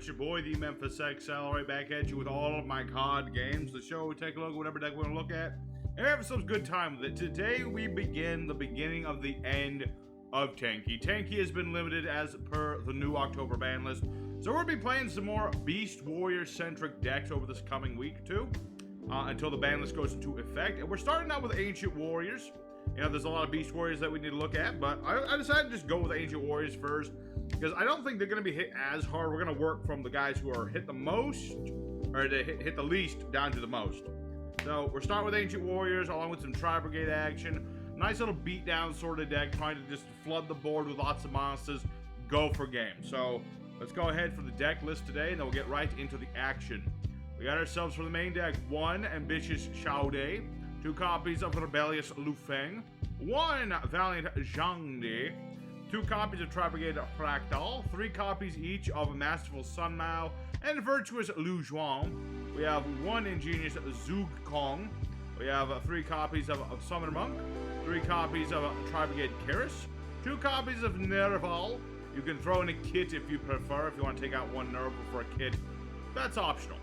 It's your boy, the Memphis XL, right back at you with all of my COD games. The show, we take a look at whatever deck we want to look at, and have some good time with it. Today, we begin the beginning of the end of Tenki. Tenki has been limited as per the new October ban list, so we'll be playing some more Beast Warrior-centric decks over this coming week, too, until the ban list goes into effect. And we're starting out with Ancient Warriors. You know, there's a lot of Beast Warriors that we need to look at, but I decided to just go with Ancient Warriors first, because I don't think they're going to be hit as hard. We're going to work from the guys who are hit the most, or to hit the least, down to the most. So, we're starting with Ancient Warriors, along with some Tri-Brigade action. Nice little beatdown sort of deck, trying to just flood the board with lots of monsters, go for game. So, let's go ahead for the deck list today, and then we'll get right into the action. We got ourselves for the main deck, 1 Ambitious Xiaode, 2 copies of Rebellious Lu Feng, 1 Valiant Zhangde, 2 copies of Tri-Brigade Fractal, 3 copies each of Masterful Sun Mao and Virtuous Lu Zhuang. We have 1 Ingenious Zug Kong. We have 3 copies of Summoner Monk, 3 copies of Tri-Brigade Karis, 2 copies of Nerval. You can throw in a kit if you prefer, if you want to take out 1 Nerval for a kit. That's optional.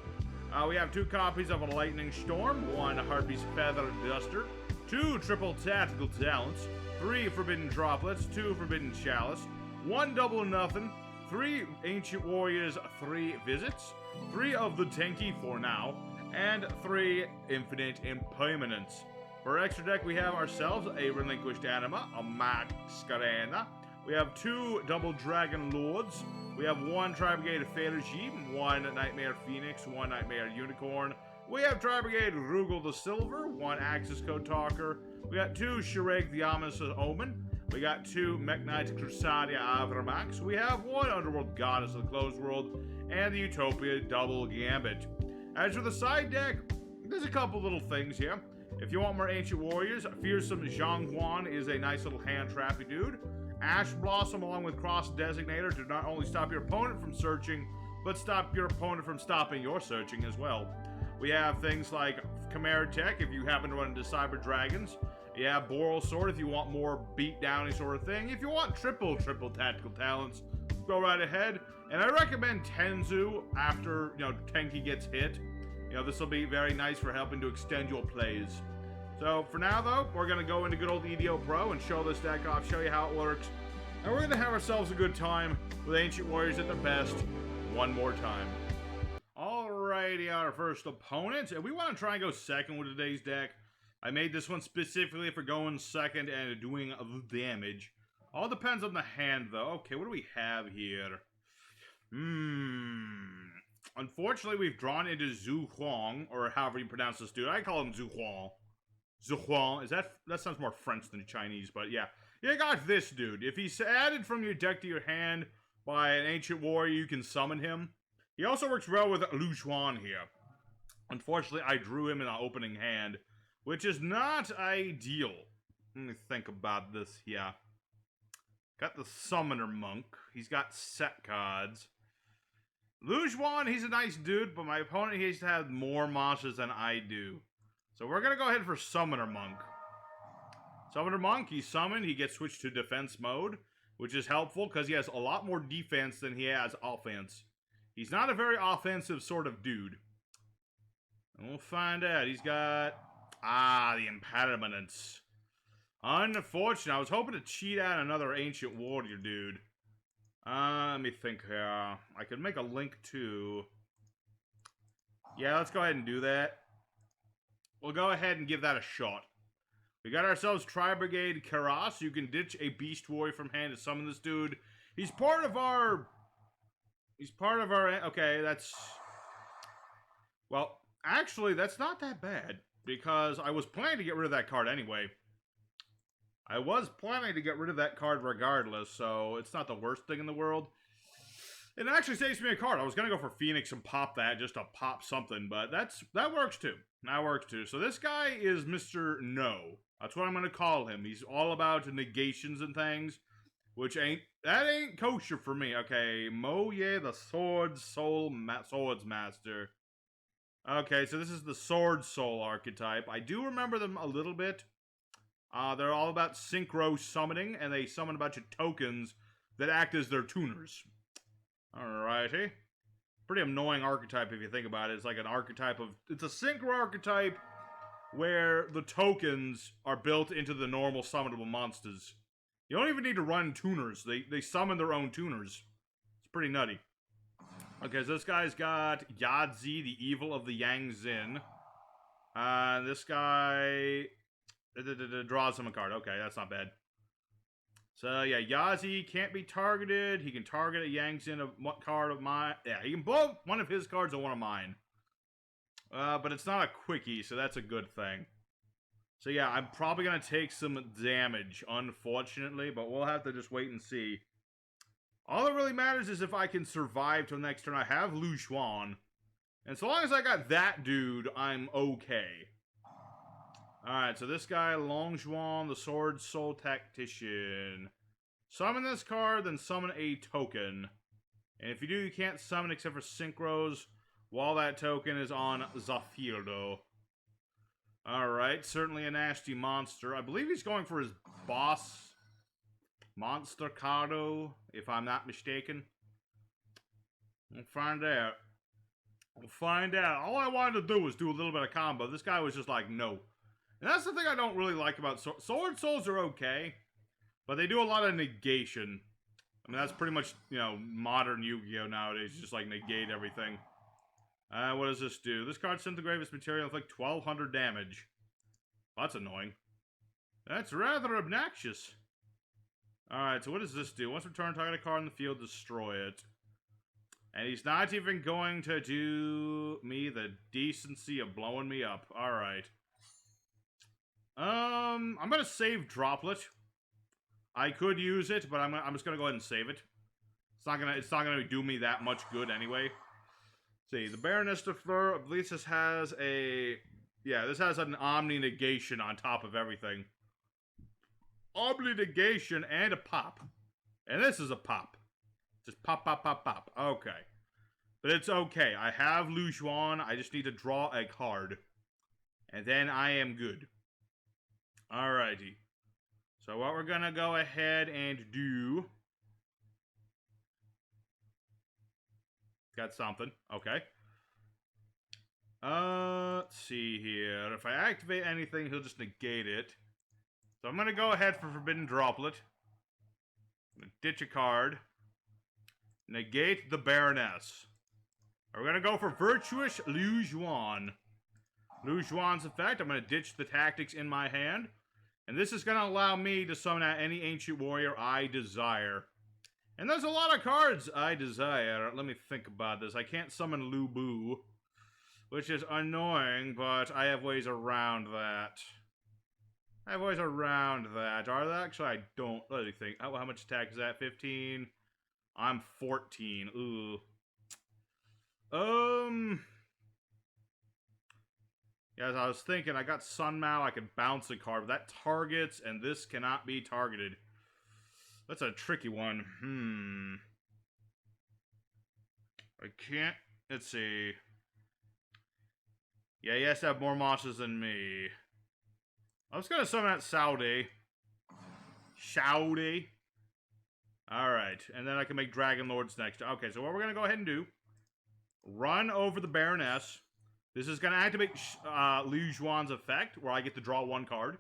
We have 2 copies of a Lightning Storm, 1 Harpy's Feather Duster, 2 Triple Tactical Talents, 3 Forbidden Droplets, 2 Forbidden Chalice, 1 Double Nothing, 3 Ancient Warriors, 3 Visits, 3 of the Tenki for now, and 3 Infinite Impermanence. For extra deck, we have ourselves a Relinquished Anima, a Mascarena. We have 2 Double Dragon Lords. We have 1 Tri-Brigade Fearsome, 1 Nightmare Phoenix, 1 Nightmare Unicorn. We have Tri-Brigade Rugal the Silver, 1 Axis Code Talker. We got 2 Shirek the Ominous Omen. We got 2 Meknight Crusadia Avramax. We have 1 Underworld Goddess of the Closed World, and the Utopia Double Gambit. As for the side deck, there's a couple little things here. If you want more Ancient Warriors, Fearsome Zhanghuan is a nice little hand trappy dude. Ash Blossom along with Cross Designator to not only stop your opponent from searching, but stop your opponent from stopping your searching as well. We have things like Chimera Tech if you happen to run into Cyber Dragons. You have Boral Sword if you want more beatdowny sort of thing. If you want triple tactical talents, go right ahead. And I recommend Tenzu after, Tenki gets hit. This will be very nice for helping to extend your plays. So, for now, though, we're going to go into good old EDO Pro and show this deck off, show you how it works. And we're going to have ourselves a good time with Ancient Warriors at their best one more time. Alrighty, our first opponent. And we want to try and go second with today's deck. I made this one specifically for going second and doing the damage. All depends on the hand, though. Okay, what do we have here? Unfortunately, we've drawn into Zhu Huang, or however you pronounce this dude. I call him Zhu Huang. Zhuang, that sounds more French than Chinese, but yeah. You got this dude. If he's added from your deck to your hand by an Ancient Warrior, you can summon him. He also works well with Lu Zhuang here. Unfortunately, I drew him in an opening hand, which is not ideal. Let me think about this here. Got the Summoner Monk. He's got set cards. Lu Zhuang, he's a nice dude, but my opponent, he has to have more monsters than I do. So we're going to go ahead for Summoner Monk. Summoner Monk, he's summoned. He gets switched to defense mode, which is helpful because he has a lot more defense than he has offense. He's not a very offensive sort of dude. And we'll find out. He's got... the Impermanence. Unfortunate. I was hoping to cheat out another Ancient Warrior dude. Let me think here. I could make a link too. Yeah, let's go ahead and do that. We'll go ahead and give that a shot. We got ourselves Tri-Brigade Karas. You can ditch a Beast Warrior from hand to summon this dude. He's part of our... Okay, that's... Well, actually, that's not that bad. Because I was planning to get rid of that card anyway. I was planning to get rid of that card regardless, so it's not the worst thing in the world. It actually saves me a card. I was going to go for Phoenix and pop that just to pop something, but that works too. That works too. So this guy is Mr. No. That's what I'm going to call him. He's all about negations and things, which ain't kosher for me. Okay, Moye the Swords Master. Okay, so this is the Swordsoul archetype. I do remember them a little bit. They're all about synchro summoning, and they summon a bunch of tokens that act as their tuners. Alrighty. Pretty annoying archetype if you think about it. It's like an archetype of... It's a synchro archetype where the tokens are built into the normal summonable monsters. You don't even need to run tuners. They summon their own tuners. It's pretty nutty. Okay, so this guy's got Yadzi, the evil of the Yang Zin. This guy draws him a card. Okay, that's not bad. So, yeah, Yazi can't be targeted. He can target a Yang Zin card of mine. Yeah, he can blow one of his cards on one of mine. But it's not a quickie, so that's a good thing. So, yeah, I'm probably going to take some damage, unfortunately. But we'll have to just wait and see. All that really matters is if I can survive till next turn. I have Lu Xuan. And so long as I got that dude, I'm okay. Alright, so this guy, Longjuan, the Swordsoul Tactician. Summon this card, then summon a token. And if you do, you can't summon except for Synchros while that token is on Zafirdo. Alright, certainly a nasty monster. I believe he's going for his boss, Monster Cardo, if I'm not mistaken. We'll find out. We'll find out. All I wanted to do was do a little bit of combo. This guy was just like, no. And that's the thing I don't really like about Sword Souls are okay, but they do a lot of negation. I mean, that's pretty much, you know, modern Yu-Gi-Oh! Nowadays. Just, like, negate everything. What does this do? This card sent the gravest material with, like, 1,200 damage. That's annoying. That's rather obnoxious. Alright, so what does this do? Once returned, target a card in the field, destroy it. And he's not even going to do me the decency of blowing me up. Alright. I'm gonna save Droplet. I could use it, but I'm just gonna go ahead and save it. It's not gonna do me that much good anyway. Let's see, the Baroness de Fleur, I believe this has a... Yeah, this has an Omni Negation on top of everything. Omni Negation and a pop. And this is a pop. Just pop, pop, pop, pop. Okay. But it's okay. I have Lu Xuan. I just need to draw a card. And then I am good. Alrighty. So what we're gonna go ahead and do... Got something. Okay. Let's see here. If I activate anything, he'll just negate it. So I'm gonna go ahead for Forbidden Droplet. I'm gonna ditch a card. Negate the Baroness. We're gonna go for Virtuous Lu Xuan. Lu Xuan's effect, I'm gonna ditch the tactics in my hand. And this is gonna allow me to summon out any Ancient Warrior I desire. And there's a lot of cards I desire. Let me think about this. I can't summon Lu Bu, which is annoying, but I have ways around that. Are there? Actually, I don't. Let me think. How much attack is that? 15? I'm 14. Ooh. Yeah, as I was thinking, I got Sun Mao. I could bounce a card, but that targets, and this cannot be targeted. That's a tricky one. I can't. Let's see. Yeah, he has to have more monsters than me. I was gonna summon that Saudi. Alright, and then I can make Dragon Lords next. Okay, so what we're gonna go ahead and do... Run over the Baroness. This is gonna activate Lu Xuan's effect, where I get to draw one card.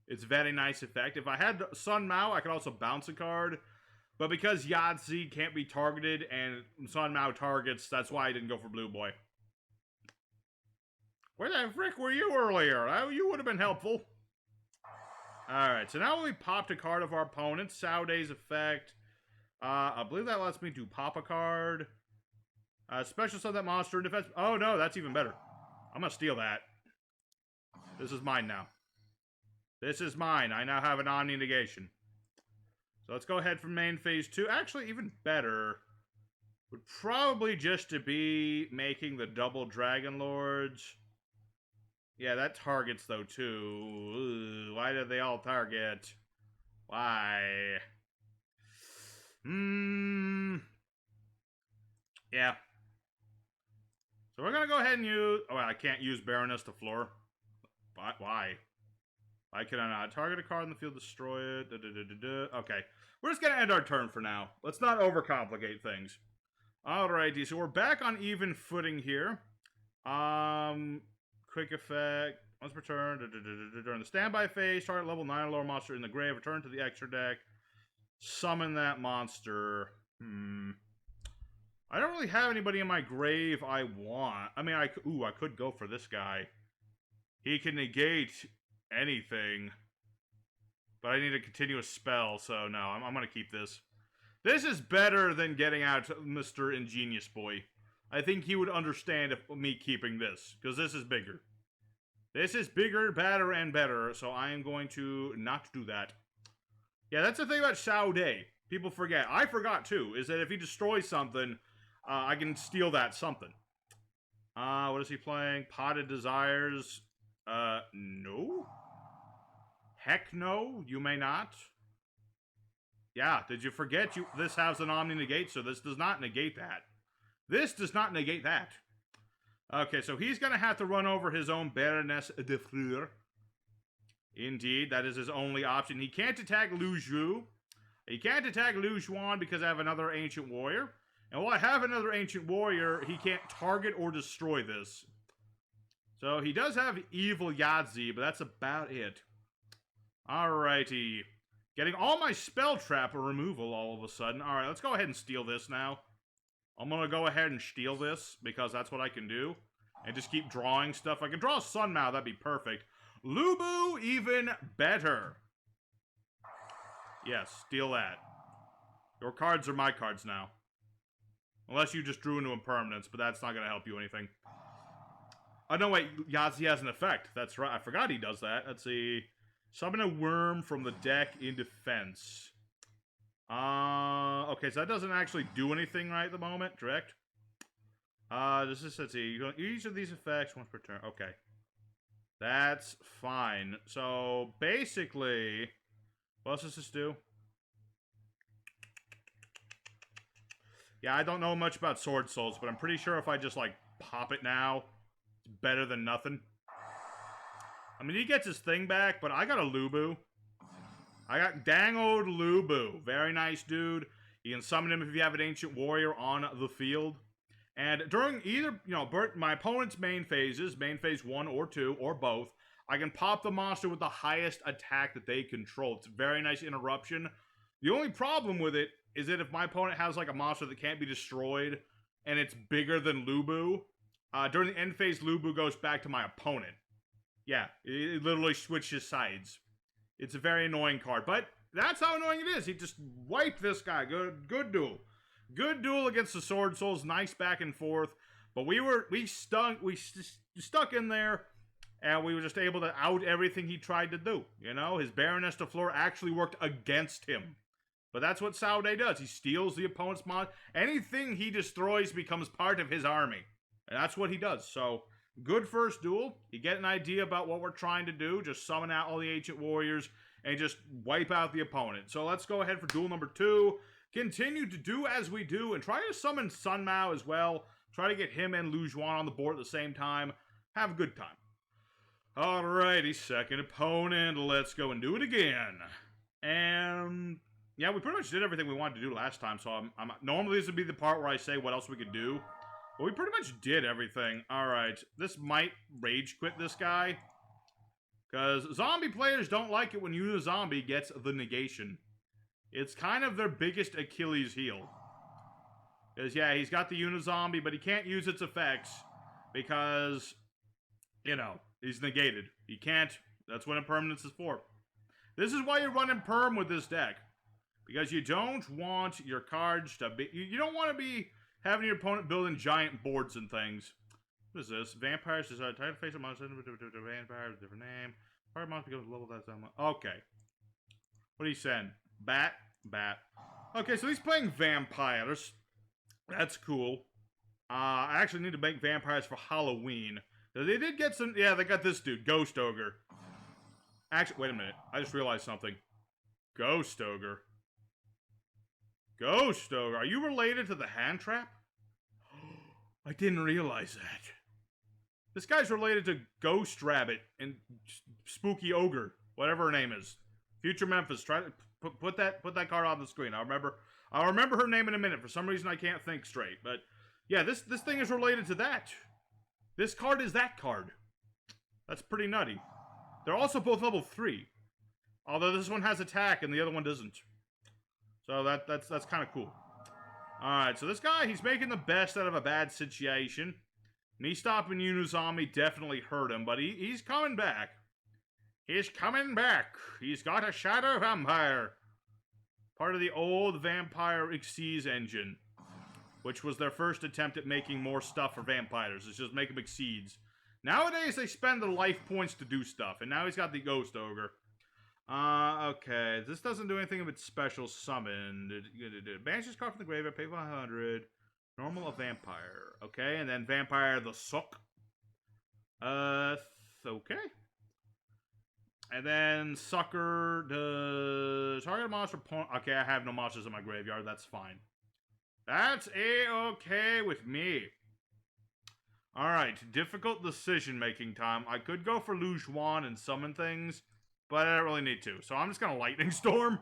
It's a very nice effect. If I had Sun Mao, I could also bounce a card. But because Yahtzee can't be targeted, and Sun Mao targets, that's why I didn't go for Blue Boy. Where the frick were you earlier? You would have been helpful. Alright, so now we popped a card of our opponent. Saude's effect. I believe that lets me do pop a card. Special summon that monster in defense. Oh no, that's even better. I'm gonna steal that. This is mine now. This is mine. I now have an Omni Negation. So let's go ahead from main phase 2. Actually, even better would probably just to be making the double Dragon Lords. Yeah, that targets, though, too. Ooh, why did they all target? Why? Yeah. So we're going to go ahead and use... Oh, I can't use Baroness to floor. Why? Why can I not? Target a card in the field, destroy it. Okay. We're just going to end our turn for now. Let's not overcomplicate things. Alrighty, so we're back on even footing here. Quick effect. Once per turn, during the standby phase, target level 9 or lower monster in the grave, return to the extra deck. Summon that monster. I don't really have anybody in my grave I want. I mean, I could go for this guy. He can negate anything. But I need a continuous spell, so no, I'm gonna keep this. This is better than getting out Mr. Ingenious Boy. I think he would understand me keeping this, because this is bigger. This is bigger, badder, and better, so I am going to not do that. Yeah, that's the thing about Xiao People forget. I forgot, too, is that if he destroys something, I can steal that something. What is he playing? Potted Desires. No? Heck no, you may not. Yeah, did you forget this has an Omni Negate, so this does not negate that. This does not negate that. Okay, so he's going to have to run over his own Baroness de Fleur. Indeed, that is his only option. He can't attack Lu Zhu. He can't attack Lu Xuan because I have another Ancient Warrior. And while I have another Ancient Warrior, he can't target or destroy this. So he does have Evil Yadzi, but that's about it. Alrighty. Getting all my Spell Trap removal all of a sudden. Alright, let's go ahead and steal this now. I'm gonna go ahead and steal this, because that's what I can do. And just keep drawing stuff. If I can draw Sunmao, that'd be perfect. Lubu, even better. Yes, steal that. Your cards are my cards now. Unless you just drew into impermanence, but that's not gonna help you anything. Oh, no, wait. Yahtzee has an effect. That's right. I forgot he does that. Let's see. Summon a worm from the deck in defense. Okay, so that doesn't actually do anything right at the moment. Direct. Let's see. Each of these effects once per turn. Okay. That's fine. So, basically, what else does this do? Yeah, I don't know much about Sword Souls, but I'm pretty sure if I just, like, pop it now, it's better than nothing. I mean, he gets his thing back, but I got a Lubu. I got dang old Lubu. Very nice dude. You can summon him if you have an Ancient Warrior on the field. And during either, my opponent's main phases, main phase 1 or 2, or both, I can pop the monster with the highest attack that they control. It's a very nice interruption. The only problem with it is that if my opponent has, like, a monster that can't be destroyed, and it's bigger than Lubu, during the end phase, Lubu goes back to my opponent. Yeah, it literally switches sides. It's a very annoying card, but that's how annoying it is. He just wiped this guy. Good duel. Good duel against the Sword Souls. Nice back and forth. But we stuck in there, and we were just able to out everything he tried to do. You know, his Baroness de Fleur actually worked against him. But that's what Saude does. He steals the opponent's mod. Anything he destroys becomes part of his army. And that's what he does. So, good first duel. You get an idea about what we're trying to do. Just summon out all the Ancient Warriors and just wipe out the opponent. So let's go ahead for duel number 2. Continue to do as we do and try to summon Sunmao as well. Try to get him and Lu Xuan on the board at the same time. Have a good time. Alrighty, second opponent. Let's go and do it again. And yeah, we pretty much did everything we wanted to do last time. So normally this would be the part where I say what else we could do. But we pretty much did everything. Alright, this might rage quit this guy. Because zombie players don't like it when Unizombie gets the negation. It's kind of their biggest Achilles heel. Because, yeah, he's got the Unizombie, but he can't use its effects. Because, he's negated. He can't. That's what impermanence is for. This is why you run imperm with this deck. Because you don't want your cards to be... You don't want to be having your opponent building giant boards and things. What is this? Vampires decide type face of monster. Vampires, different name. Fire monster becomes level that sound. Okay. What are you saying? Bat? Okay, so he's playing vampires. That's cool. I actually need to make vampires for Halloween. They did get some... Yeah, they got this dude. Ghost Ogre. Actually, wait a minute. I just realized something. Ghost Ogre. Ghost Ogre. Are you related to the Hand Trap? I didn't realize that. This guy's related to Ghost Rabbit and Spooky Ogre, whatever her name is. Future Memphis, try to put that card on the screen. I I'll remember her name in a minute. For some reason, I can't think straight. But, yeah, this thing is related to that. This card is that card. That's pretty nutty. They're also both level 3. Although this one has attack and the other one doesn't. So that's kind of cool. Alright, so this guy, he's making the best out of a bad situation. Me stopping Unizami definitely hurt him, but he's coming back. He's coming back. He's got a Shadow Vampire. Part of the old Vampire Xyz engine. Which was their first attempt at making more stuff for vampires. It's just make them Xyz. Nowadays, they spend the life points to do stuff. And now he's got the Ghost Ogre. Okay. This doesn't do anything if it's special summoned. Banish this card from the graveyard, pay 500. Normal, a vampire. Okay, and then vampire the suck. Okay. And then sucker does target monster point. Okay, I have no monsters in my graveyard. That's fine. That's a-okay with me. Alright, difficult decision-making time. I could go for Lu Juan and summon things, but I don't really need to. So I'm just gonna Lightning Storm.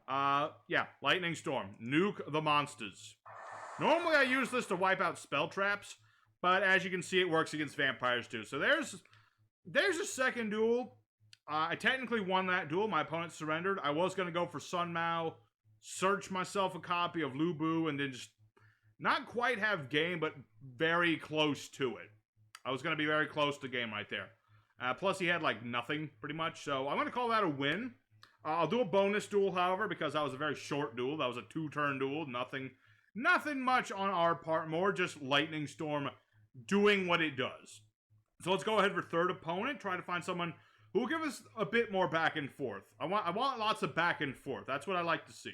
Yeah, Lightning Storm. Nuke the monsters. Normally I use this to wipe out spell traps, but as you can see, it works against vampires too. So there's a second duel. I technically won that duel. My opponent surrendered. I was gonna go for Sun Mao, search myself a copy of Lu Bu, and then just not quite have game, but very close to it. I was going to be very close to game right there. Plus, he had, like, nothing, pretty much. So, I'm going to call that a win. I'll do a bonus duel, however, because that was a very short duel. That was a 2-turn duel. Nothing much on our part. More just Lightning Storm doing what it does. So, let's go ahead for third opponent. Try to find someone who will give us a bit more back and forth. I want lots of back and forth. That's what I like to see.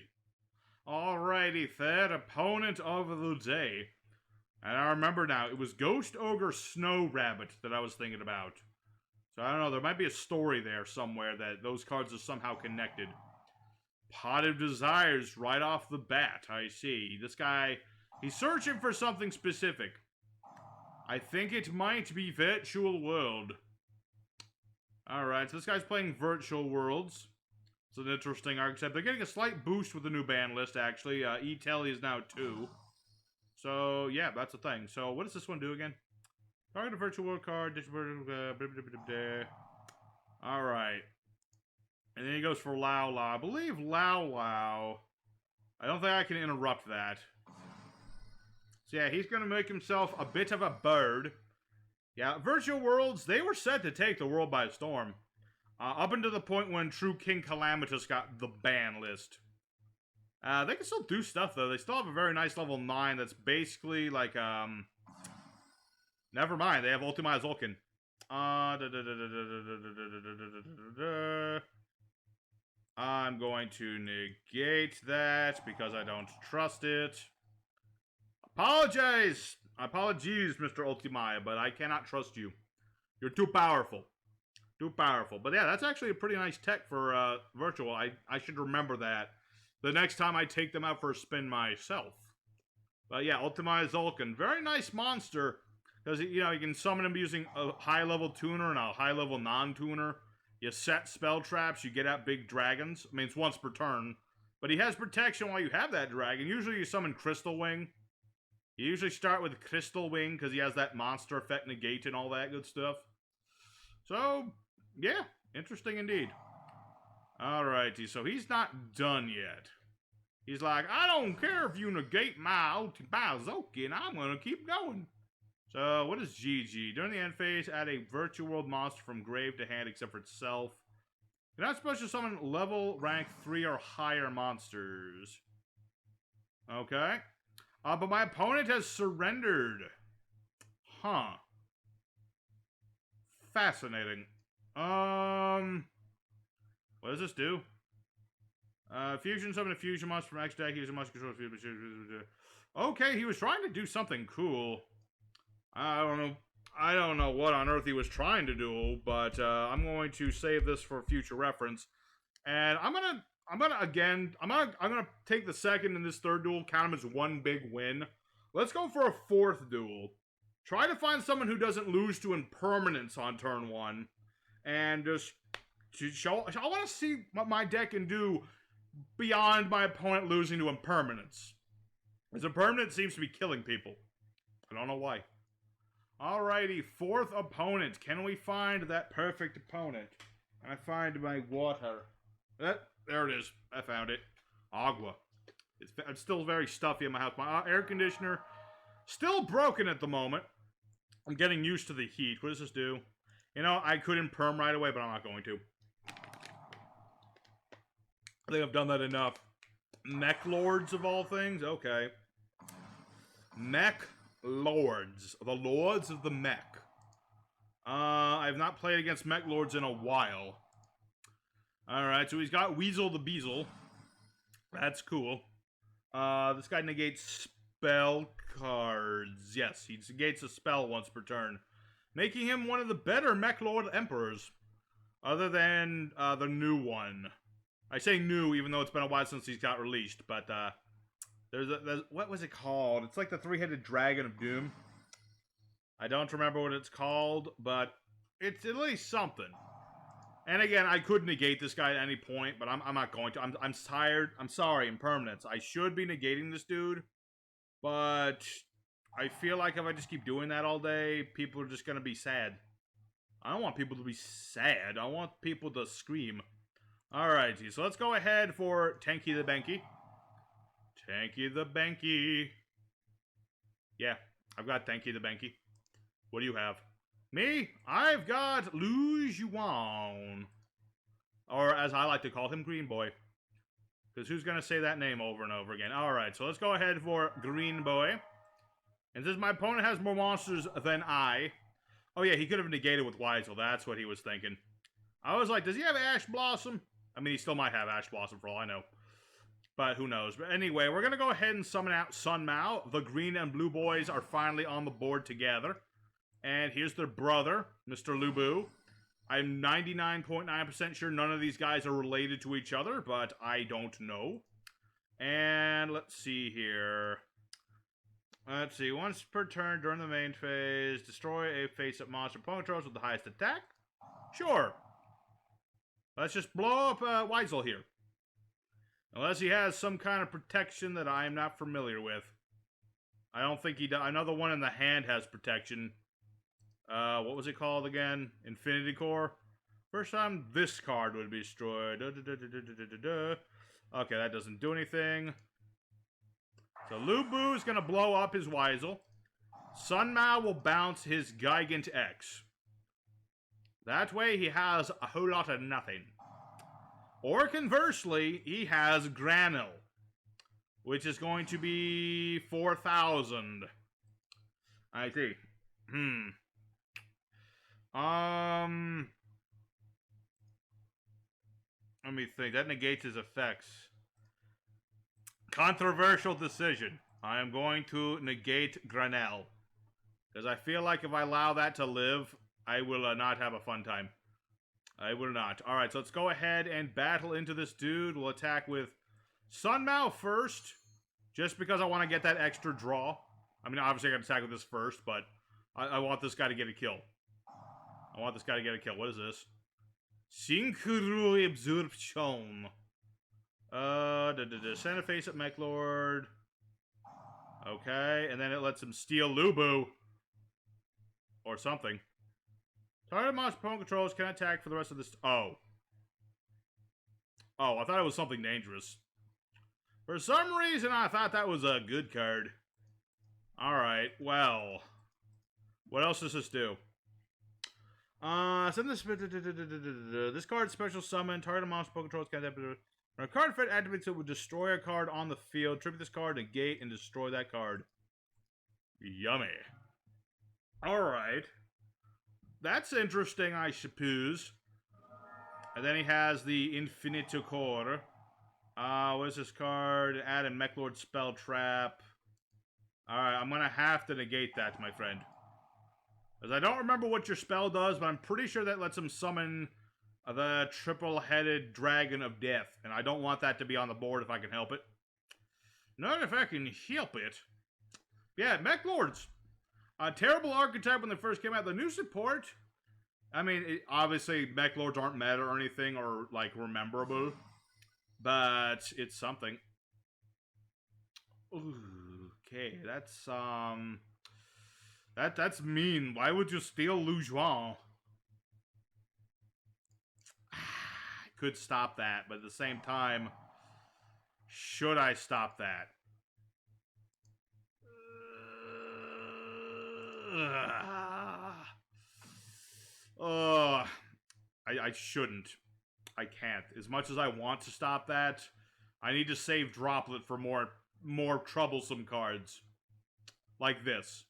Alrighty, third opponent of the day. And I remember now, it was Ghost Ogre Snow Rabbit that I was thinking about. So I don't know, there might be a story there somewhere that those cards are somehow connected. Pot of Desires right off the bat, I see. This guy, he's searching for something specific. I think it might be Virtual World. Alright, so this guy's playing Virtual Worlds. It's an interesting archetype. They're getting a slight boost with the new ban list, actually. E-Telly is now 2. So, yeah, that's the thing. So, what does this one do again? Target a virtual world card. Alright. And then he goes for Lao Lao. I believe Lao Lao. I don't think I can interrupt that. So, yeah, he's going to make himself a bit of a bird. Yeah, Virtual Worlds, they were set to take the world by storm. Up until the point when True King Calamitous got the ban list. They can still do stuff, though. They still have a very nice level 9 that's basically like, never mind, they have Ultima Zulkin. I'm going to negate that because I don't trust it. Apologize! Apologies, Mr. Ultimaya, but I cannot trust you. You're too powerful. Too powerful. But yeah, that's actually a pretty nice tech for Virtual. I should remember that the next time I take them out for a spin myself. But yeah, Ultima Zulkin. Very nice monster. Because, you know, you can summon him using a high-level tuner and a high-level non-tuner. You set spell traps, you get out big dragons. I mean, it's once per turn. But he has protection while you have that dragon. Usually you summon Crystal Wing. You usually start with Crystal Wing because he has that monster effect negate and all that good stuff. So, yeah, interesting indeed. Alrighty, so he's not done yet. He's like, I don't care if you negate my Ultima Zulkin, I'm gonna keep going. So, what is GG? During the end phase, add a virtual world monster from grave to hand except for itself. You're not supposed to summon level rank 3 or higher monsters. Okay. But my opponent has surrendered. Huh. Fascinating. What does this do? Fusion, summon a fusion monster from X deck, use a monster control fusion. Okay, he was trying to do something cool. I don't know what on earth he was trying to do, but I'm going to save this for future reference. And I'm gonna take the second and this third duel, count them as one big win. Let's go for a fourth duel. Try to find someone who doesn't lose to impermanence on turn 1. And just I want to see what my deck can do beyond my opponent losing to impermanence. His impermanence seems to be killing people. I don't know why. Alrighty, fourth opponent. Can we find that perfect opponent? I find my water. There it is. I found it. Agua. It's still very stuffy in my house. My air conditioner still broken at the moment. I'm getting used to the heat. What does this do? You know, I could imperm right away, but I'm not going to. I think I've done that enough. Meklords of all things? Okay. Meklords. The Lords of the Mech. I've not played against Meklords in a while. Alright, so he's got Weasel the Beazle. That's cool. This guy negates spell cards. Yes, he negates a spell once per turn, making him one of the better Meklord Emperors. Other than the new one. I say new, even though it's been a while since he's got released, but there's what was it called? It's like the three-headed dragon of doom. I don't remember what it's called, but it's at least something. And again, I could negate this guy at any point, but I'm not going to. I'm tired. I'm sorry, impermanence. I should be negating this dude, but I feel like if I just keep doing that all day, people are just gonna be sad. I don't want people to be sad. I want people to scream. Alrighty, so let's go ahead for Tenki the Benki. Tenki the Benki. Yeah, I've got Tenki the Benki. What do you have? Me? I've got Yugioh. Or as I like to call him, Green Boy. Because who's going to say that name over and over again? Alright, so let's go ahead for Green Boy. And since my opponent has more monsters than I... Oh yeah, he could have negated with Weisel. That's what he was thinking. I was like, does he have Ash Blossom? I mean, he still might have Ash Blossom for all I know. But who knows. But anyway, we're going to go ahead and summon out Sun Mao. The green and blue boys are finally on the board together. And here's their brother, Mr. Lubu. I'm 99.9% sure none of these guys are related to each other, but I don't know. And let's see here. Let's see. Once per turn during the main phase, destroy a face-up monster opponent controls with the highest attack. Sure. Let's just blow up Weisel here. Unless he has some kind of protection that I am not familiar with. I don't think he does. I know the one in the hand has protection. What was it called again? Infinity Core? First time this card would be destroyed. Okay, that doesn't do anything. So Lubu is going to blow up his Weisel. Sun Mao will bounce his Gigant X. That way he has a whole lot of nothing. Or conversely, he has Granil, which is going to be 4,000. I see. Let me think. That negates his effects. Controversial decision. I am going to negate Granel. Because I feel like if I allow that to live, I will not have a fun time. I will not. Alright, so let's go ahead and battle into this dude. We'll attack with Sun Mao first. Just because I want to get that extra draw. I mean, obviously I got to attack with this first, but I want this guy to get a kill. I want this guy to get a kill. What is this? Synchro Absorption. Send a face at Meklord. Okay, and then it lets him steal Lubu. Or something. Target monster opponent controls can attack for the rest of this. Oh. Oh, I thought it was something dangerous. For some reason, I thought that was a good card. Alright, well. What else does this do? Send this card special summon. Target monster opponent controls can attack. When a card effect activates, it will destroy a card on the field. Tribute this card, negate, and destroy that card. Yummy. Alright. That's interesting, I suppose. And then he has the Infinito Core. What is this card? Add a Meklord spell trap. Alright, I'm gonna have to negate that, my friend. Because I don't remember what your spell does, but I'm pretty sure that lets him summon the triple-headed dragon of death. And I don't want that to be on the board if I can help it. Not if I can help it. Yeah, Meklords. A terrible archetype when they first came out. The new support, I mean, obviously, Meklords aren't meta or anything or, like, rememberable. But it's something. Ooh, okay, that's mean. Why would you steal Lujuan? I could stop that, but at the same time, should I stop that? I shouldn't. I can't. As much as I want to stop that, I need to save Droplet for more troublesome cards. Like this.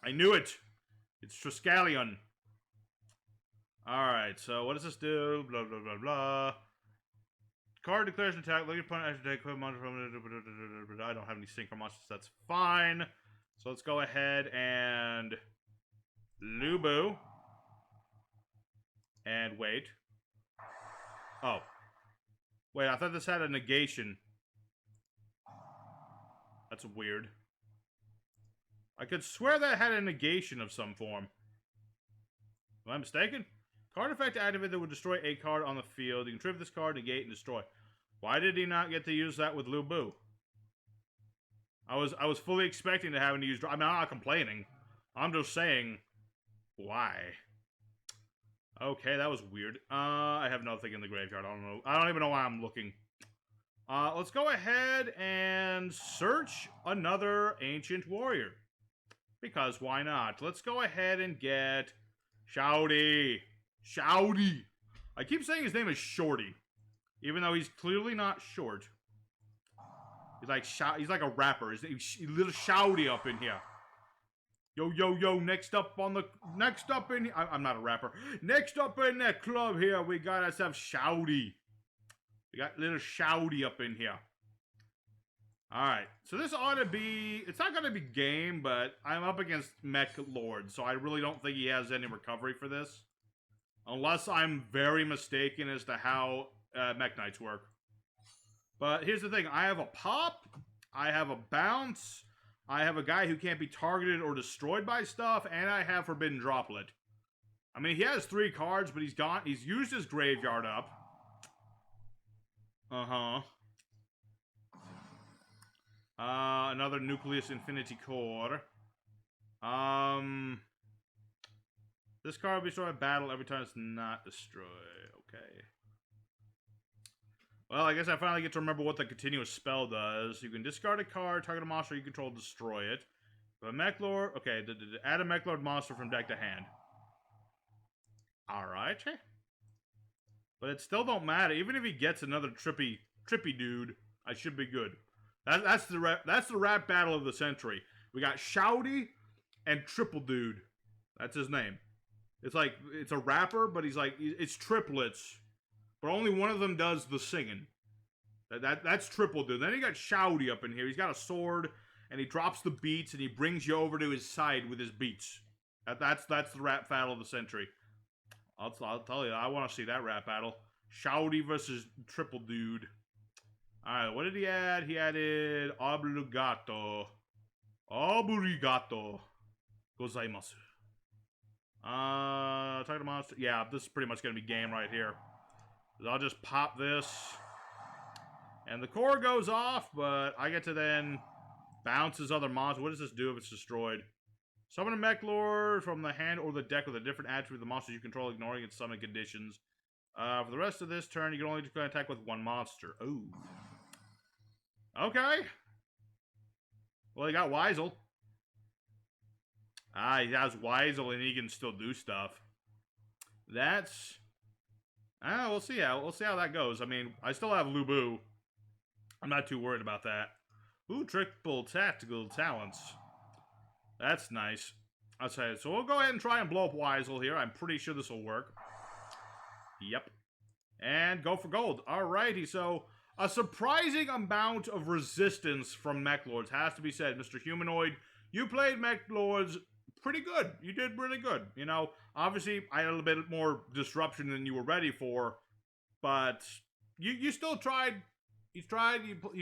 I knew it! It's Triskelion. Alright, so what does this do? Blah, blah, blah, blah. Card declares an attack. Look at opponent actually take monster from. I don't have any synchro monsters. That's fine. So let's go ahead and Lubu. And wait. Oh. Wait, I thought this had a negation. That's weird. I could swear that had a negation of some form. Am I mistaken? Card effect activated that would destroy a card on the field. You can trip this card, negate, and destroy. Why did he not get to use that with Lubu? I was fully expecting to have him use. I'm not complaining. I'm just saying, why? Okay, that was weird. I have nothing in the graveyard. I don't know. I don't even know why I'm looking. Let's go ahead and search another Ancient Warrior. Because why not? Let's go ahead and get Shouty. Shouty. I keep saying his name is Shorty. Even though he's clearly not short. He's like a rapper. He's little Shouty up in here. Yo, yo, yo, next up in here. I'm not a rapper. Next up in that club here, we got ourselves Shouty. We got little Shouty up in here. Alright, so this ought to be, it's not going to be game, but I'm up against Meklords, so I really don't think he has any recovery for this. Unless I'm very mistaken as to how Mech Knights work. But here's the thing, I have a pop, I have a bounce, I have a guy who can't be targeted or destroyed by stuff, and I have Forbidden Droplet. I mean, he has 3 cards, but he's used his graveyard up. Another Nucleus Infinity Core. This card will be destroyed in battle every time it's not destroyed. Okay. Well, I guess I finally get to remember what the continuous spell does. You can discard a card, target a monster you control, destroy it. But Meklord, okay, add a Meklord monster from deck to hand. Alright. But it still don't matter. Even if he gets another trippy dude, I should be good. That's the rap battle of the century. We got Shouty and Triple Dude. That's his name. It's like, it's a rapper, but it's triplets. But only one of them does the singing. That's Triple Dude. Then you got Shouty up in here. He's got a sword, and he drops the beats, and he brings you over to his side with his beats. That's the rap battle of the century. I'll tell you, I want to see that rap battle. Shouty versus Triple Dude. Alright, what did he add? He added Obligato. Obrigato. Gozaimasu. Target monster. Yeah, this is pretty much going to be game right here. I'll just pop this. And the core goes off, but I get to then bounce his other monster. What does this do if it's destroyed? Summon a Meklord from the hand or the deck with a different attribute of the monsters you control, ignoring its summon conditions. For the rest of this turn, you can only attack with 1 monster. Ooh. Okay. Well, he got Weisel. He has Weisel and he can still do stuff. That's... we'll see how that goes. I mean, I still have Lubu. I'm not too worried about that. Ooh, triple tactical talents. That's nice. I'll say so. We'll go ahead and try and blow up Weisel here. I'm pretty sure this will work. Yep. And go for gold. Alrighty, so a surprising amount of resistance from Meklords has to be said. Mr. Humanoid, you played Meklords pretty good. You did really good. You know, obviously, I had a little bit more disruption than you were ready for, but you still tried. You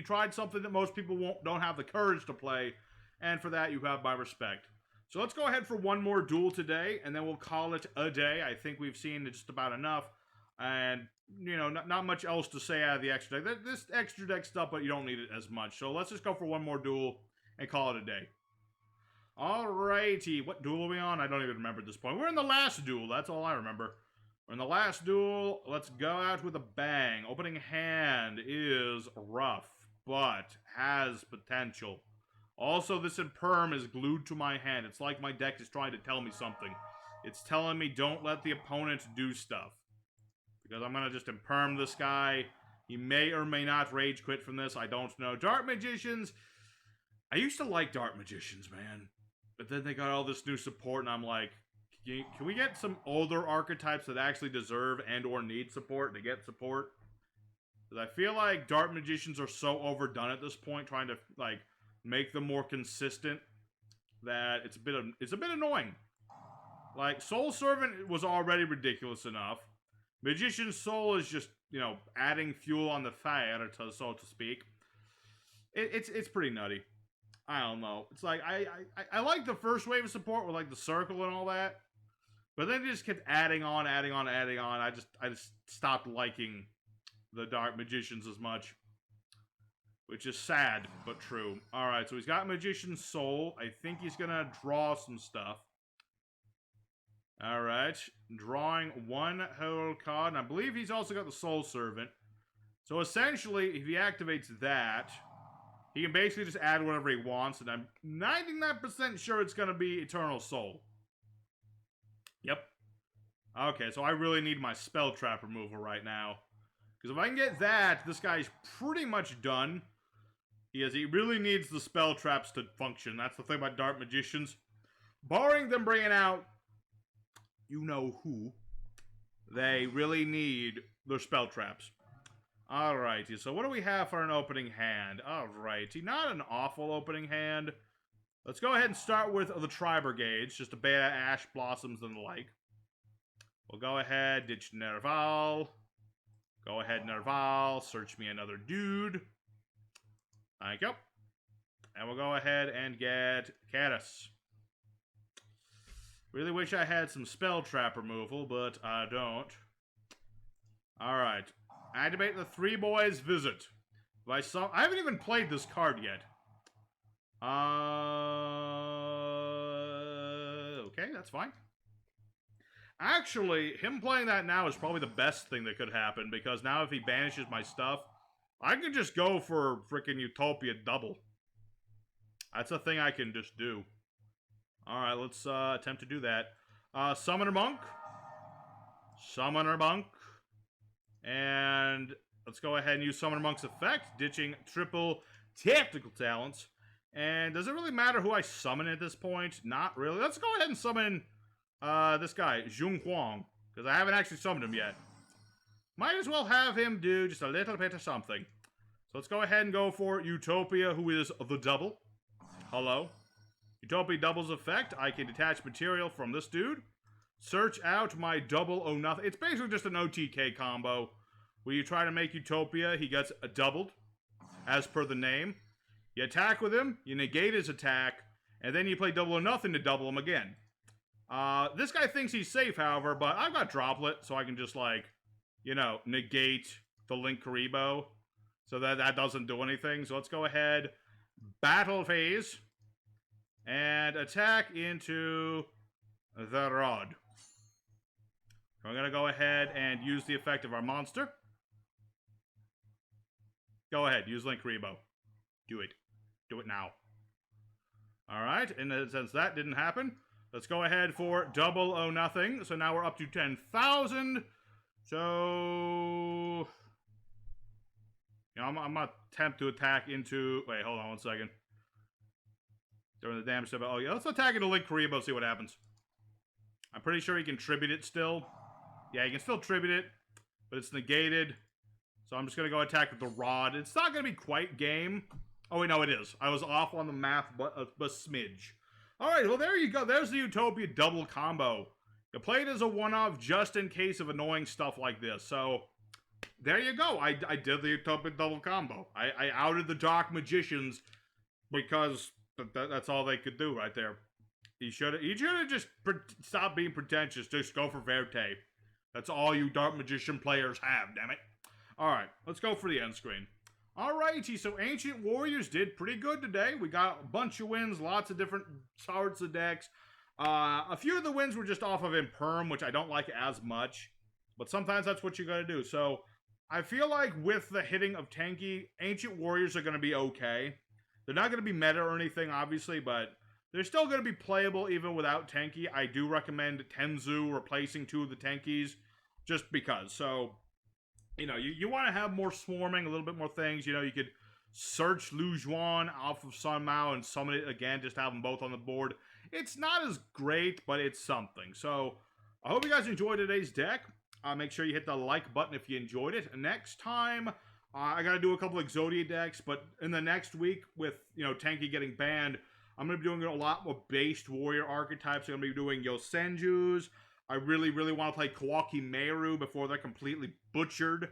tried something that most people don't have the courage to play, and for that, you have my respect. So let's go ahead for one more duel today, and then we'll call it a day. I think we've seen just about enough. And, you know, not much else to say out of the extra deck. This extra deck stuff, but you don't need it as much. So let's just go for one more duel and call it a day. Alrighty, what duel are we on? I don't even remember at this point. We're in the last duel, that's all I remember. We're in the last duel. Let's go out with a bang. Opening hand is rough, but has potential. Also, this Imperm is glued to my hand. It's like my deck is trying to tell me something. It's telling me don't let the opponent do stuff. Because I'm going to just Imperm this guy. He may or may not rage quit from this. I don't know. Dark Magicians. I used to like Dark Magicians, man. But then they got all this new support, and I'm like, can we get some older archetypes that actually deserve and or need support to get support? Because I feel like Dark Magicians are so overdone at this point, trying to, like, make them more consistent, that it's a bit annoying. Like, Soul Servant was already ridiculous enough. Magician's Soul is just, you know, adding fuel on the fire, so to speak. It's pretty nutty. I don't know. It's like, I like the first wave of support with, like, the circle and all that. But then they just kept adding on. I just stopped liking the Dark Magicians as much. Which is sad, but true. Alright, so he's got Magician's Soul. I think he's gonna draw some stuff. Alright, drawing one whole card. And I believe he's also got the Soul Servant. So essentially, if he activates that, he can basically just add whatever he wants. And I'm 99% sure it's gonna be Eternal Soul. Yep. Okay, so I really need my Spell Trap removal right now. Because if I can get that, this guy's pretty much done. He really needs the spell traps to function. That's the thing about Dark Magicians. Barring them bringing out you know who, they really need their spell traps. Alrighty, so what do we have for an opening hand? Alrighty, not an awful opening hand. Let's go ahead and start with the Tri-Brigades, just a beta, Ash, Blossoms, and the like. We'll go ahead, ditch Nerval. Go ahead, Nerval, search me another dude. Thank you. And we'll go ahead and get Caddis. Really wish I had some spell trap removal, but I don't. Alright. Activate the Three Boys Visit. I haven't even played this card yet. Okay, that's fine. Actually, him playing that now is probably the best thing that could happen, because now if he banishes my stuff, I can just go for freaking Utopia double. That's a thing I can just do. Alright, let's attempt to do that. Summoner Monk. Summoner Monk. And let's go ahead and use Summoner Monk's effect, ditching triple tactical talents. And does it really matter who I summon at this point? Not really. Let's go ahead and summon this guy, Zhong Huang, because I haven't actually summoned him yet. Might as well have him do just a little bit of something. So let's go ahead and go for Utopia, who is the double. Hello. Utopia doubles effect. I can detach material from this dude. Search out my double oh nothing. It's basically just an OTK combo. Where you try to make Utopia, he gets doubled, as per the name. You attack with him, you negate his attack, and then you play double or nothing to double him again. This guy thinks he's safe, however, but I've got Droplet, so I can just, like, you know, negate the Link Karibo, so that doesn't do anything. So let's go ahead, battle phase, and attack into the Rod. We're going to go ahead and use the effect of our monster. Go ahead, use Link Karibo. Do it. Do it now. Alright, and since that didn't happen, let's go ahead for double oh nothing. So now we're up to 10,000. So, you know, I'm going to attempt to attack into... Wait, hold on one second. During the damage step. Oh, yeah, let's attack into Link Karibo, see what happens. I'm pretty sure he can tribute it still. Yeah, he can still tribute it, but it's negated. So I'm just going to go attack with the Rod. It's not going to be quite game. Oh, wait, no, it is. I was off on the math, but a smidge. Alright, well, there you go. There's the Utopia double combo. You play it as a one-off just in case of annoying stuff like this. So, there you go. I did the Utopia double combo. I outed the Dark Magicians because that's all they could do right there. He should have just stopped being pretentious. Just go for Verte. That's all you Dark Magician players have, damn it. Alright, let's go for the end screen. Alrighty, so Ancient Warriors did pretty good today. We got a bunch of wins, lots of different sorts of decks. A few of the wins were just off of Imperm, which I don't like as much. But sometimes that's what you gotta do. So, I feel like with the hitting of Tenki, Ancient Warriors are gonna be okay. They're not gonna be meta or anything, obviously, but they're still gonna be playable even without Tenki. I do recommend Tenzu replacing 2 of the Tenkis, just because. So, you know, you want to have more swarming, a little bit more things. You know, you could search Lu Juan off of Sun Mao and summon it again, just have them both on the board. It's not as great, but it's something. So, I hope you guys enjoyed today's deck. Make sure you hit the like button if you enjoyed it. Next time, I got to do a couple of Exodia decks, but in the next week with, you know, Tenki getting banned, I'm going to be doing a lot more based warrior archetypes. I'm going to be doing Yosenjus. I really, really want to play Kawaki Meru before they're completely butchered.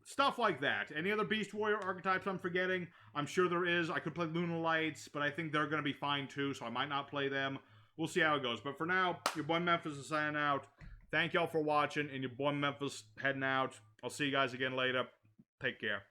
Stuff like that. Any other Beast Warrior archetypes I'm forgetting? I'm sure there is. I could play Lunar Lights, but I think they're going to be fine too, so I might not play them. We'll see how it goes. But for now, your boy Memphis is signing out. Thank y'all for watching, and your boy Memphis heading out. I'll see you guys again later. Take care.